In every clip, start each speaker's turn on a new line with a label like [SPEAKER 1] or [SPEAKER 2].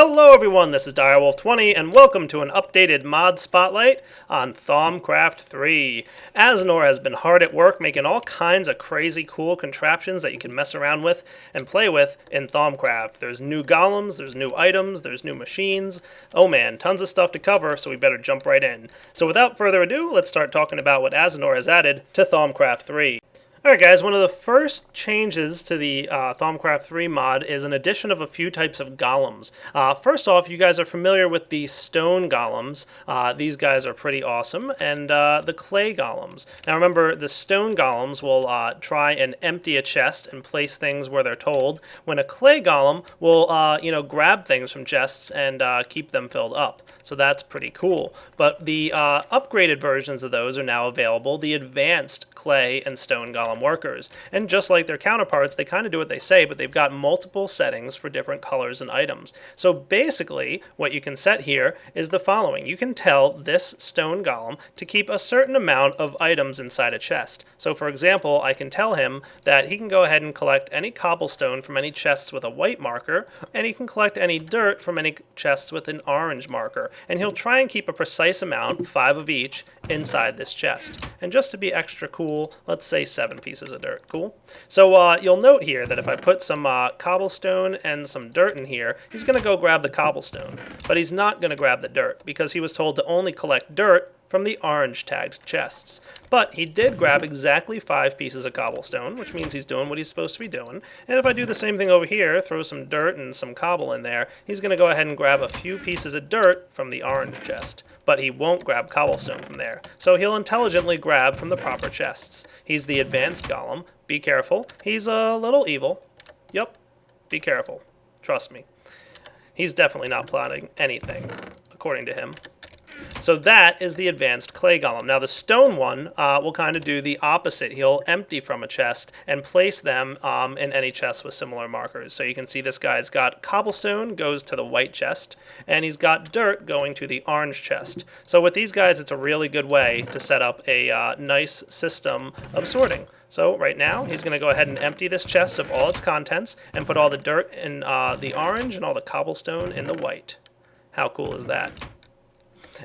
[SPEAKER 1] Hello everyone, this is Direwolf20 and welcome to an updated mod spotlight on Thaumcraft 3. Asnor has been hard at work making all kinds of crazy cool contraptions that you can mess around with and play with in Thaumcraft. There's new golems, there's new items, there's new machines. Oh man, tons of stuff to cover, so we better jump right in. So without further ado, let's start talking about what Asnor has added to Thaumcraft 3. Alright guys, one of the first changes to the Thaumcraft 3 mod is an addition of a few types of golems. First off, you guys are familiar with the stone golems. These guys are pretty awesome. And the clay golems. Now remember, the stone golems will try and empty a chest and place things where they're told, when a clay golem will grab things from chests and keep them filled up. So that's pretty cool. But the upgraded versions of those are now available, the advanced clay and stone golem workers. And just like their counterparts, they kind of do what they say, but they've got multiple settings for different colors and items. So basically, what you can set here is the following. You can tell this stone golem to keep a certain amount of items inside a chest. So for example, I can tell him that he can go ahead and collect any cobblestone from any chests with a white marker, and he can collect any dirt from any chests with an orange marker. And he'll try and keep a precise amount, 5 of each, inside this chest. And just to be extra cool, let's say 7 pieces of dirt. Cool? So you'll note here that if I put some cobblestone and some dirt in here, he's going to go grab the cobblestone. But he's not going to grab the dirt, because he was told to only collect dirt from the orange tagged chests. But he did grab exactly 5 pieces of cobblestone, which means he's doing what he's supposed to be doing. And if I do the same thing over here, throw some dirt and some cobble in there, he's going to go ahead and grab a few pieces of dirt from the orange chest. But he won't grab cobblestone from there. So he'll intelligently grab from the proper chests. He's the advanced golem. Be careful. He's a little evil. Yep. Be careful. Trust me. He's definitely not plotting anything, according to him. So that is the advanced clay golem. Now the stone one will kind of do the opposite. He'll empty from a chest and place them in any chest with similar markers. So you can see this guy's got cobblestone, goes to the white chest, and he's got dirt going to the orange chest. So with these guys, it's a really good way to set up a nice system of sorting. So right now, he's going to go ahead and empty this chest of all its contents and put all the dirt in the orange and all the cobblestone in the white. How cool is that?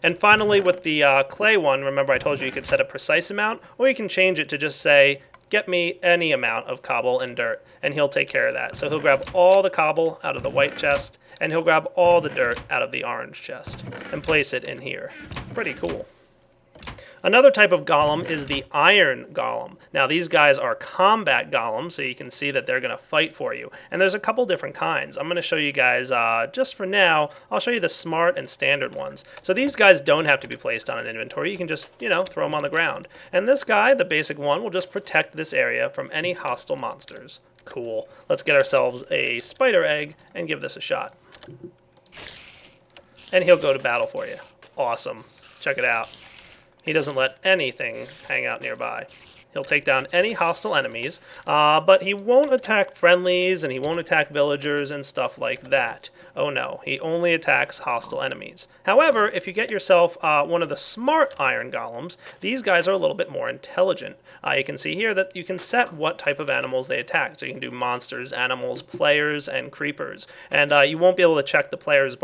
[SPEAKER 1] And finally, with the clay one, remember I told you could set a precise amount, or you can change it to just say, get me any amount of cobble and dirt, and he'll take care of that. So he'll grab all the cobble out of the white chest, and he'll grab all the dirt out of the orange chest, and place it in here. Pretty cool. Another type of golem is the iron golem. Now these guys are combat golems, so you can see that they're going to fight for you. And there's a couple different kinds. I'm going to show you guys, just for now, I'll show you the smart and standard ones. So these guys don't have to be placed on an inventory. You can just, throw them on the ground. And this guy, the basic one, will just protect this area from any hostile monsters. Cool. Let's get ourselves a spider egg and give this a shot. And he'll go to battle for you. Awesome. Check it out. He doesn't let anything hang out nearby. He'll take down any hostile enemies, but he won't attack friendlies and he won't attack villagers and stuff like that. Oh no, he only attacks hostile enemies. However, if you get yourself one of the smart iron golems, these guys are a little bit more intelligent. You can see here that you can set what type of animals they attack. So you can do monsters, animals, players, and creepers. And you won't be able to check the player's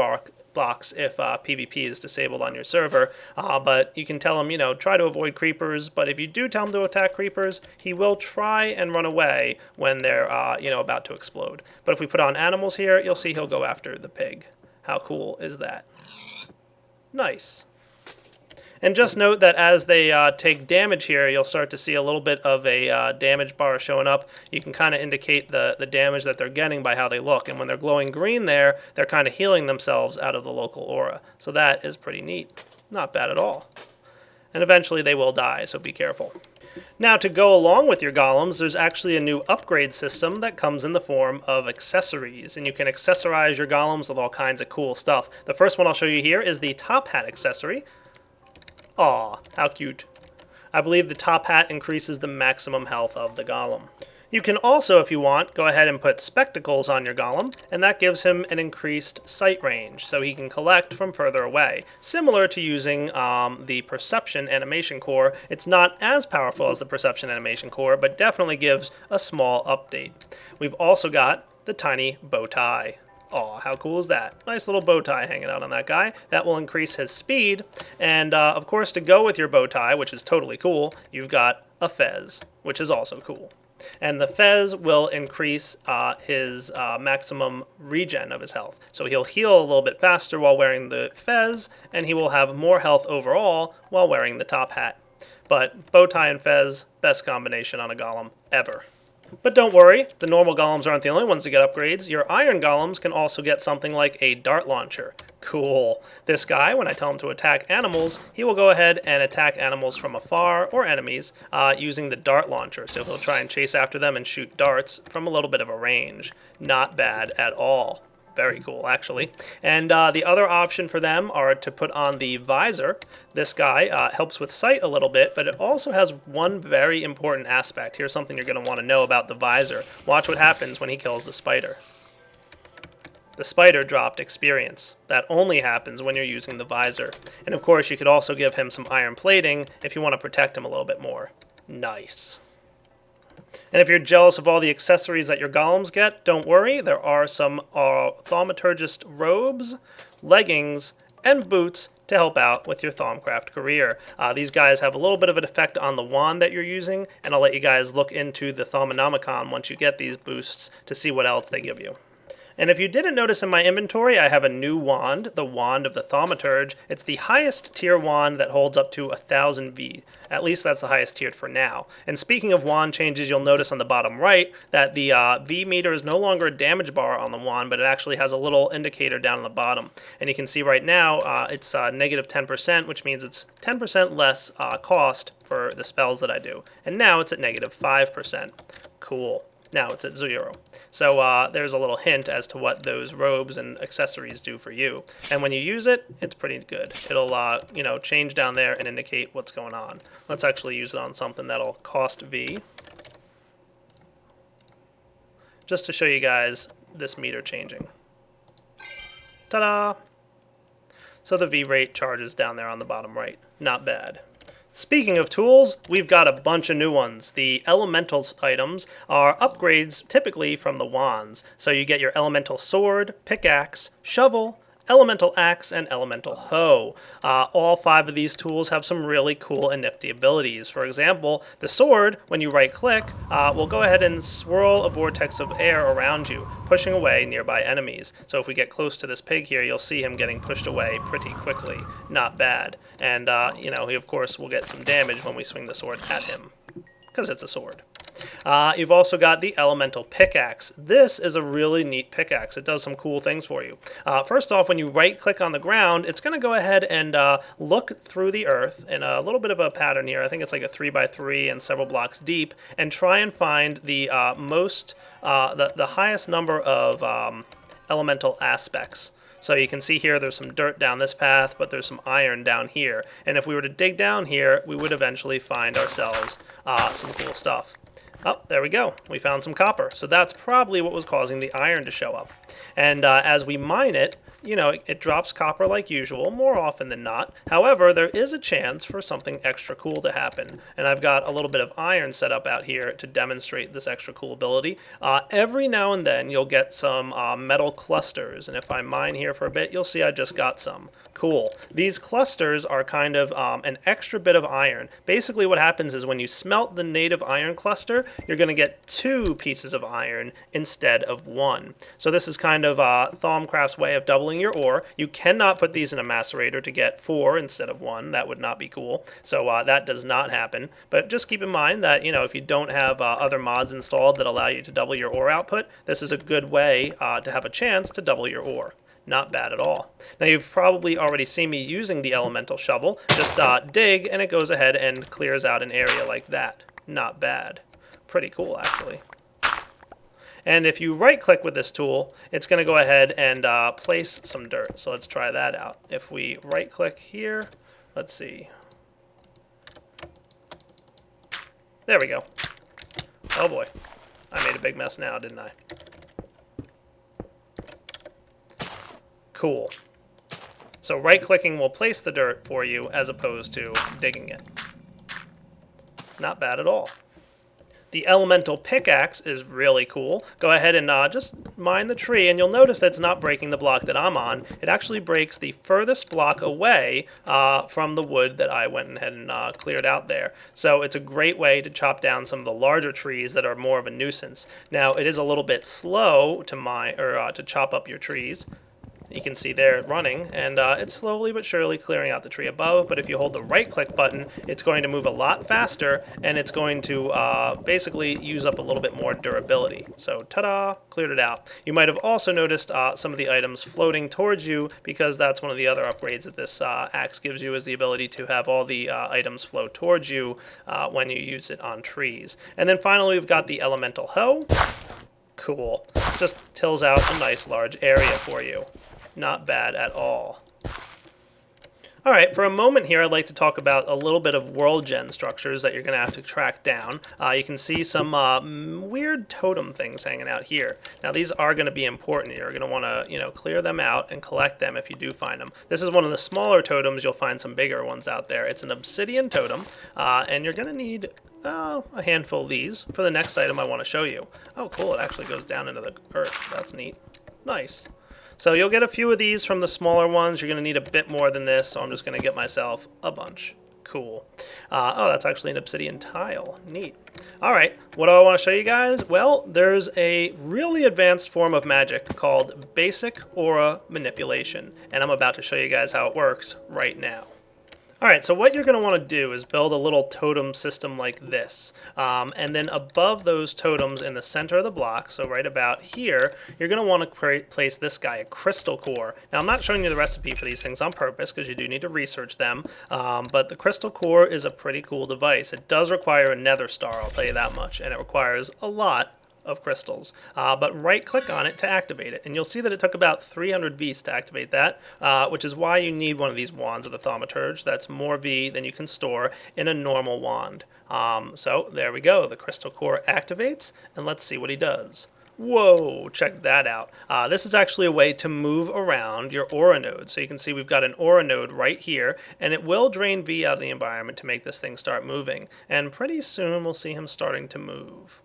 [SPEAKER 1] blocks if PvP is disabled on your server, but you can tell him, try to avoid creepers, but if you do tell him to attack creepers, he will try and run away when they're, about to explode. But if we put on animals here, you'll see he'll go after the pig. How cool is that? Nice. And just note that as they take damage here, you'll start to see a little bit of a damage bar showing up. You can kind of indicate the damage that they're getting by how they look. And when they're glowing green there, they're kind of healing themselves out of the local aura. So that is pretty neat. Not bad at all. And eventually they will die, so be careful. Now to go along with your golems, there's actually a new upgrade system that comes in the form of accessories. And you can accessorize your golems with all kinds of cool stuff. The first one I'll show you here is the top hat accessory. Aw, how cute. I believe the top hat increases the maximum health of the golem. You can also, if you want, go ahead and put spectacles on your golem, and that gives him an increased sight range, so he can collect from further away. Similar to using the Perception Animation Core. It's not as powerful as the Perception Animation Core, but definitely gives a small update. We've also got the tiny bow tie. Aw, how cool is that? Nice little bow tie hanging out on that guy. That will increase his speed. And, of course, to go with your bow tie, which is totally cool, you've got a fez, which is also cool. And the fez will increase his maximum regen of his health. So he'll heal a little bit faster while wearing the fez, and he will have more health overall while wearing the top hat. But bow tie and fez, best combination on a golem ever. But don't worry, the normal golems aren't the only ones to get upgrades. Your iron golems can also get something like a dart launcher. Cool. This guy, when I tell him to attack animals, he will go ahead and attack animals from afar, or enemies, using the dart launcher. So he'll try and chase after them and shoot darts from a little bit of a range. Not bad at all. Very cool, actually. And the other option for them are to put on the visor. This guy helps with sight a little bit, but it also has one very important aspect. Here's something you're going to want to know about the visor. Watch what happens when he kills the spider. The spider dropped experience. That only happens when you're using the visor. And of course, you could also give him some iron plating if you want to protect him a little bit more. Nice. And if you're jealous of all the accessories that your golems get, don't worry. There are some thaumaturgist robes, leggings, and boots to help out with your Thaumcraft career. These guys have a little bit of an effect on the wand that you're using, and I'll let you guys look into the Thaumonomicon once you get these boosts to see what else they give you. And if you didn't notice in my inventory, I have a new wand, the Wand of the Thaumaturge. It's the highest tier wand that holds up to 1000 V. At least that's the highest tiered for now. And speaking of wand changes, you'll notice on the bottom right that the V meter is no longer a damage bar on the wand, but it actually has a little indicator down on the bottom. And you can see right now it's negative 10%, which means it's 10% less cost for the spells that I do. And now it's at negative 5%. Cool. Now it's at 0. So there's a little hint as to what those robes and accessories do for you. And when you use it, it's pretty good. It'll change down there and indicate what's going on. Let's actually use it on something that'll cost V. Just to show you guys this meter changing. Ta-da! So the V rate charges down there on the bottom right. Not bad. Speaking of tools, we've got a bunch of new ones. The elemental items are upgrades typically from the wands. So you get your elemental sword, pickaxe, shovel, elemental axe, and elemental hoe. All 5 of these tools have some really cool and nifty abilities. For example, the sword, when you right click, will go ahead and swirl a vortex of air around you, pushing away nearby enemies. So if we get close to this pig here, you'll see him getting pushed away pretty quickly. Not bad. And, he of course will get some damage when we swing the sword at him, because it's a sword. You've also got the elemental pickaxe. This is a really neat pickaxe. It does some cool things for you. First off, when you right click on the ground, it's going to go ahead and look through the earth in a little bit of a pattern here. I think it's like a 3x3 and several blocks deep, and try and find the the highest number of elemental aspects. So you can see here there's some dirt down this path, but there's some iron down here. And if we were to dig down here, we would eventually find ourselves some cool stuff. Oh, there we go. We found some copper. So that's probably what was causing the iron to show up. And as we mine it, it drops copper like usual, more often than not. However, there is a chance for something extra cool to happen. And I've got a little bit of iron set up out here to demonstrate this extra cool ability. Every now and then, you'll get some metal clusters. And if I mine here for a bit, you'll see I just got some. Cool. These clusters are kind of an extra bit of iron. Basically, what happens is when you smelt the native iron cluster, you're going to get 2 pieces of iron instead of 1. So this is kind of Thaumcraft's way of doubling your ore. You cannot put these in a macerator to get 4 instead of 1. That would not be cool. So that does not happen. But just keep in mind that, if you don't have other mods installed that allow you to double your ore output, this is a good way to have a chance to double your ore. Not bad at all. Now you've probably already seen me using the elemental shovel. Just dig and it goes ahead and clears out an area like that. Not bad. Pretty cool actually. And if you right click with this tool, it's going to go ahead and place some dirt. So let's try that out. If we right click here, let's see. There we go. Oh boy. I made a big mess now, didn't I? Cool. So right-clicking will place the dirt for you as opposed to digging it. Not bad at all. The elemental pickaxe is really cool. Go ahead and just mine the tree, and you'll notice that it's not breaking the block that I'm on. It actually breaks the furthest block away from the wood that I went ahead and cleared out there. So it's a great way to chop down some of the larger trees that are more of a nuisance. Now, it is a little bit slow to mine or to chop up your trees. You can see there running, and it's slowly but surely clearing out the tree above, but if you hold the right click button, it's going to move a lot faster, and it's going to basically use up a little bit more durability. So ta-da, cleared it out. You might have also noticed some of the items floating towards you, because that's one of the other upgrades that this axe gives you, is the ability to have all the items flow towards you when you use it on trees. And then finally we've got the elemental hoe. Cool. Just tills out a nice large area for you. Not bad at all. Alright, for a moment here I'd like to talk about a little bit of world gen structures that you're going to have to track down. You can see some weird totem things hanging out here. Now these are going to be important. You're going to want to clear them out and collect them if you do find them. This is one of the smaller totems. You'll find some bigger ones out there. It's an obsidian totem, and you're going to need a handful of these for the next item I want to show you. Oh cool, it actually goes down into the earth. That's neat. Nice. So you'll get a few of these from the smaller ones. You're going to need a bit more than this, so I'm just going to get myself a bunch. Cool. Oh, that's actually an obsidian tile. Neat. All right, what do I want to show you guys? Well, there's a really advanced form of magic called basic aura manipulation, and I'm about to show you guys how it works right now. Alright, so what you're going to want to do is build a little totem system like this. And then above those totems in the center of the block, so right about here, you're going to want to place this guy, a crystal core. Now, I'm not showing you the recipe for these things on purpose because you do need to research them. But the crystal core is a pretty cool device. It does require a nether star, I'll tell you that much, and it requires a lot of crystals, but right click on it to activate it, and you'll see that it took about 300 V's to activate that, which is why you need one of these wands of the Thaumaturge. That's more V than you can store in a normal wand. So there we go, the crystal core activates, and let's see what he does. Whoa, check that out. This is actually a way to move around your aura node. So you can see we've got an aura node right here, and it will drain V out of the environment to make this thing start moving, and pretty soon we'll see him starting to move.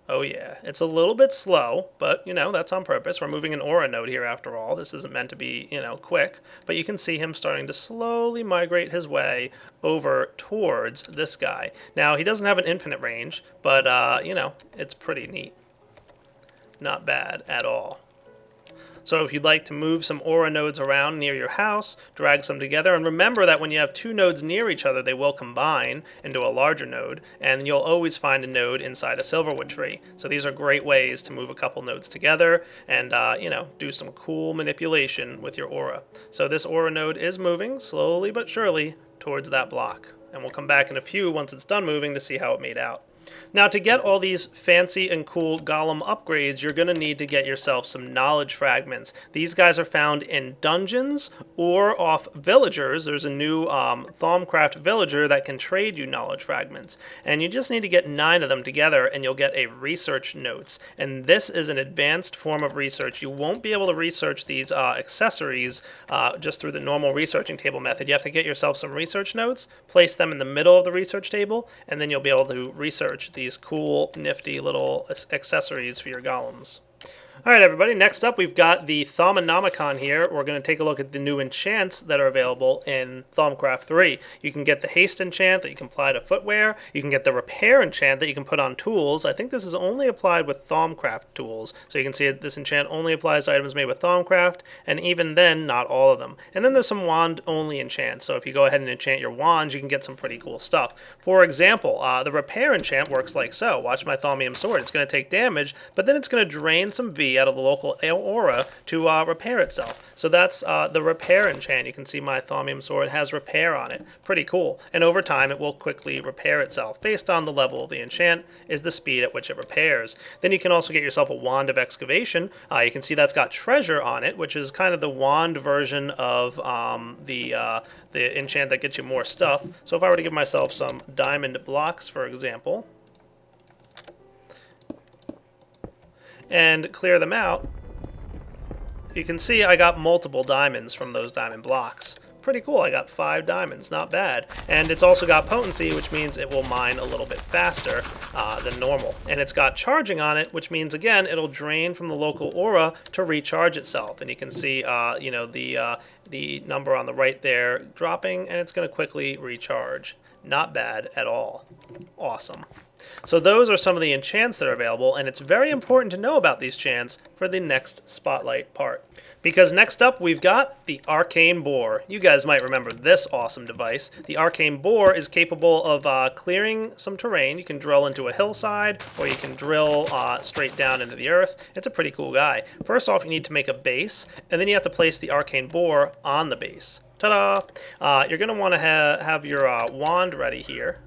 [SPEAKER 1] Oh yeah, it's a little bit slow, but that's on purpose. We're moving an aura node here after all. This isn't meant to be, quick, but you can see him starting to slowly migrate his way over towards this guy. Now, he doesn't have an infinite range, but, it's pretty neat. Not bad at all. So if you'd like to move some aura nodes around near your house, drag some together, and remember that when you have two nodes near each other, they will combine into a larger node, and you'll always find a node inside a silverwood tree. So these are great ways to move a couple nodes together and, do some cool manipulation with your aura. So this aura node is moving slowly but surely towards that block. And we'll come back in a few once it's done moving to see how it made out. Now, to get all these fancy and cool golem upgrades, you're going to need to get yourself some knowledge fragments. These guys are found in dungeons or off villagers. There's a new Thaumcraft villager that can trade you knowledge fragments. And you just need to get 9 of them together, and you'll get a research notes. And this is an advanced form of research. You won't be able to research these accessories just through the normal researching table method. You have to get yourself some research notes, place them in the middle of the research table, and then you'll be able to research these cool, nifty little accessories for your golems. Alright everybody, next up we've got the Thaumonomicon here. We're going to take a look at the new enchants that are available in Thaumcraft 3. You can get the haste enchant that you can apply to footwear. You can get the repair enchant that you can put on tools. I think this is only applied with Thaumcraft tools. So you can see that this enchant only applies to items made with Thaumcraft, and even then, not all of them. And then there's some wand-only enchants. So if you go ahead and enchant your wands, you can get some pretty cool stuff. For example, the repair enchant works like so. Watch my Thaumium sword. It's going to take damage, but then it's going to drain some V out of the local aura to repair itself. So that's the repair enchant. You can see my Thaumium sword has repair on it. Pretty cool. And over time it will quickly repair itself. Based on the level of the enchant is the speed at which it repairs. Then you can also get yourself a wand of excavation. You can see that's got treasure on it, which is kind of the wand version of the enchant that gets you more stuff. So if I were to give myself some diamond blocks, for example, and clear them out, you can see I got multiple diamonds from those diamond blocks. pretty cool. I got 5 diamonds, not bad. And it's also got potency, which means it will mine a little bit faster than normal. And it's got charging on it, which means, again, it'll drain from the local aura to recharge itself. And you can see, you know, the number on the right there dropping, and it's going to quickly recharge. Not bad at all. Awesome. So those are some of the enchants that are available, and it's very important to know about these enchants for the next spotlight part. Because next up we've got the Arcane Boar. You guys might remember this awesome device. The Arcane Boar is capable of clearing some terrain. You can drill into a hillside, or you can drill straight down into the earth. It's a pretty cool guy. First off, you need to make a base, and then you have to place the Arcane Boar on the base. Ta-da! You're going to want to have your wand ready here.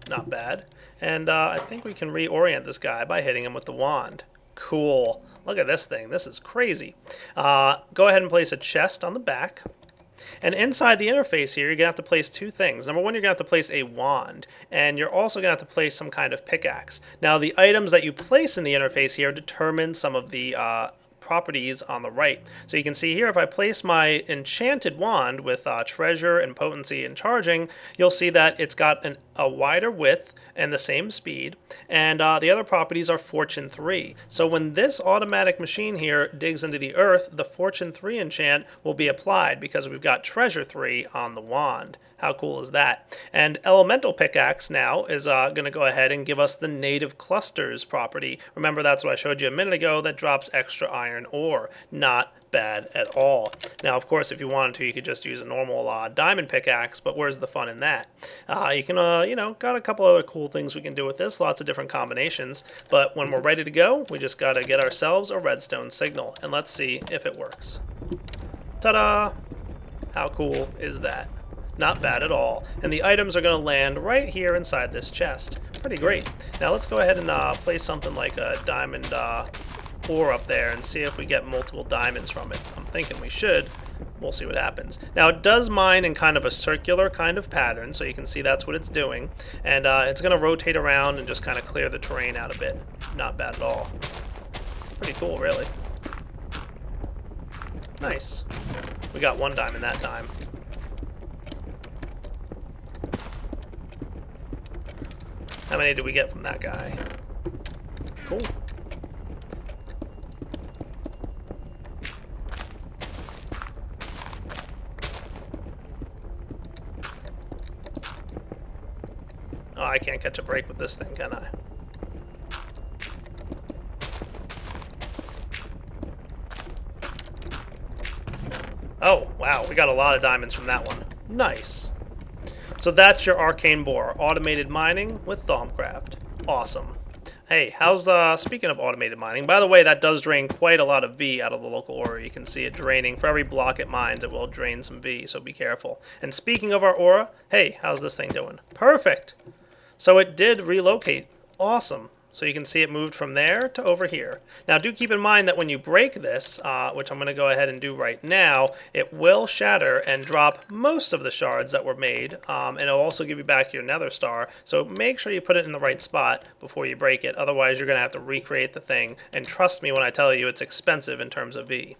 [SPEAKER 1] Not bad. And I think we can reorient this guy by hitting him with the wand. Cool. Look at this thing. This is crazy. Go ahead and place a chest on the back. And inside the interface here, you're going to have to place 2 things. Number one, you're going to have to place a wand. And you're also going to have to place some kind of pickaxe. Now, the items that you place in the interface here determine some of the properties on the right. So you can see here, if I place my enchanted wand with treasure and potency and charging, you'll see that it's got a wider width and the same speed, and the other properties are Fortune 3. So when this automatic machine here digs into the earth, the Fortune 3 enchant will be applied because we've got Treasure 3 on the wand. How cool is that? And Elemental Pickaxe now is going to go ahead and give us the Native Clusters property. Remember, that's what I showed you a minute ago that drops extra iron ore. Not bad at all. Now, of course, if you wanted to, you could just use a normal diamond pickaxe, but where's the fun in that? You can, you know, got a couple other cool things we can do with this, lots of different combinations, but when we're ready to go, we just got to get ourselves a redstone signal, and let's see if it works. Ta-da! How cool is that? Not bad at all. And the items are going to land right here inside this chest. Pretty great. Now let's go ahead and place something like a diamond ore up there and see if we get multiple diamonds from it. I'm thinking we should. We'll see what happens. Now it does mine in kind of a circular kind of pattern, so you can see that's what it's doing. And it's going to rotate around and just kind of clear the terrain out a bit. Not bad at all. Pretty cool, really. Nice. We got 1 diamond that time. How many did we get from that guy? Cool. Oh, I can't catch a break with this thing, can I? Oh, wow, we got a lot of diamonds from that one. Nice. So that's your Arcane Boar, automated mining with Thaumcraft. Awesome. Hey, how's speaking of automated mining, by the way, that does drain quite a lot of V out of the local aura. You can see it draining. For every block it mines, it will drain some V, so be careful. And speaking of our aura, hey, how's this thing doing? Perfect. So it did relocate. Awesome. So you can see it moved from there to over here. Now do keep in mind that when you break this, which I'm going to go ahead and do right now, it will shatter and drop most of the shards that were made, and it'll also give you back your nether star. So make sure you put it in the right spot before you break it. Otherwise you're going to have to recreate the thing, and trust me when I tell you it's expensive in terms of V.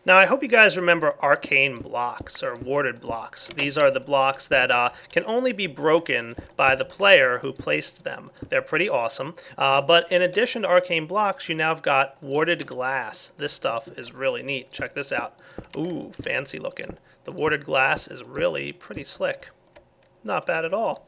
[SPEAKER 1] Now, I hope you guys remember arcane blocks, or warded blocks. These are the blocks that can only be broken by the player who placed them. They're pretty awesome. But in addition to arcane blocks, you now have got warded glass. This stuff is really neat. Check this out. Ooh, fancy looking. The warded glass is really pretty slick. Not bad at all.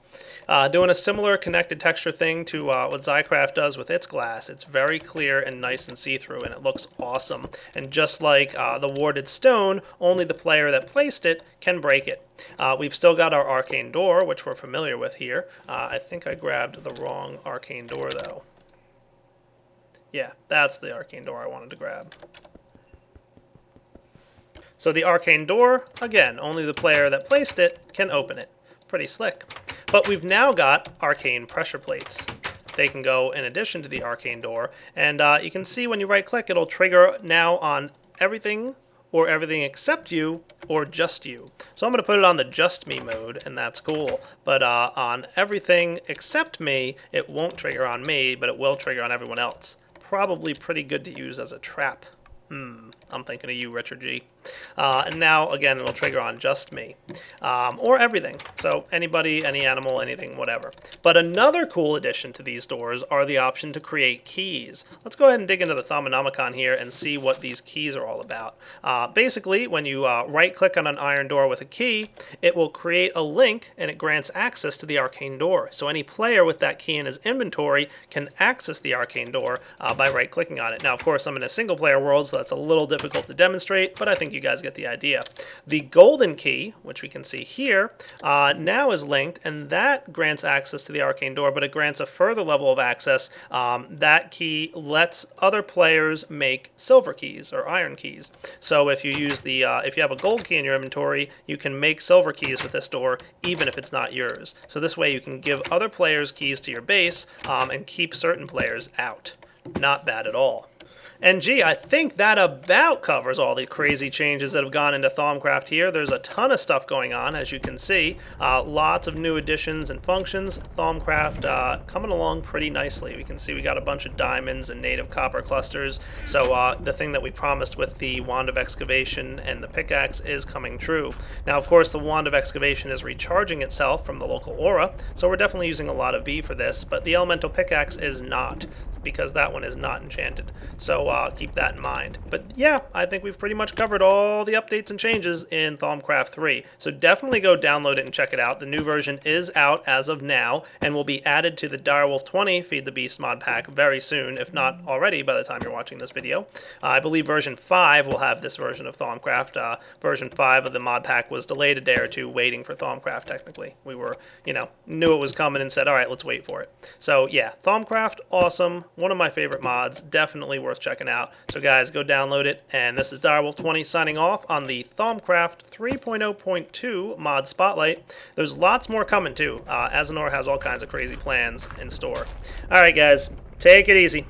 [SPEAKER 1] Doing a similar connected texture thing to what Thaumcraft does with its glass. It's very clear and nice and see-through, and it looks awesome. And just like the warded stone, only the player that placed it can break it. We've still got our arcane door, which we're familiar with here. I think I grabbed the wrong arcane door, though. Yeah, that's the arcane door I wanted to grab. So the arcane door, again, only the player that placed it can open it. Pretty slick. But we've now got arcane pressure plates. They can go in addition to the arcane door, and you can see when you right click it'll trigger now on everything or everything except you or just you. So I'm going to put it on the just me mode, and that's cool. But on everything except me, it won't trigger on me, but it will trigger on everyone else. Probably pretty good to use as a trap. I'm thinking of you, Richard G. And now, again, it'll trigger on just me. Or everything. So anybody, any animal, anything, whatever. But another cool addition to these doors are the option to create keys. Let's go ahead and dig into the Thaumonomicon here and see what these keys are all about. Basically, when you right-click on an iron door with a key, it will create a link and it grants access to the arcane door. So any player with that key in his inventory can access the arcane door by right-clicking on it. Now, of course, I'm in a single-player world, so that's a little difficult to demonstrate, but I think you guys get the idea. The golden key, which we can see here, now is linked, and that grants access to the arcane door, but it grants a further level of access. That key lets other players make silver keys or iron keys. So if you use the if you have a gold key in your inventory, you can make silver keys with this door, even if it's not yours. So this way you can give other players keys to your base and keep certain players out. Not bad at all. And gee, I think that about covers all the crazy changes that have gone into Thaumcraft here. There's a ton of stuff going on, as you can see. Lots of new additions and functions. Thaumcraft coming along pretty nicely. We can see we got a bunch of diamonds and native copper clusters. So the thing that we promised with the Wand of Excavation and the Pickaxe is coming true. Now, of course, the Wand of Excavation is recharging itself from the local aura, so we're definitely using a lot of V for this, but the Elemental Pickaxe is not, because that one is not enchanted. So keep that in mind. But yeah, I think we've pretty much covered all the updates and changes in Thaumcraft 3. So definitely go download it and check it out. The new version is out as of now and will be added to the Direwolf 20 Feed the Beast mod pack very soon, if not already by the time you're watching this video. I believe version 5 will have this version of Thaumcraft. Version 5 of the mod pack was delayed a day or two waiting for Thaumcraft technically. We were, knew it was coming and said, all right, let's wait for it. So yeah, Thaumcraft, awesome. One of my favorite mods, definitely worth checking out. So guys, go download it. And this is Direwolf 20 signing off on the Thaumcraft 3.0.2 mod spotlight. There's lots more coming too. Asanor has all kinds of crazy plans in store. All right, guys, take it easy.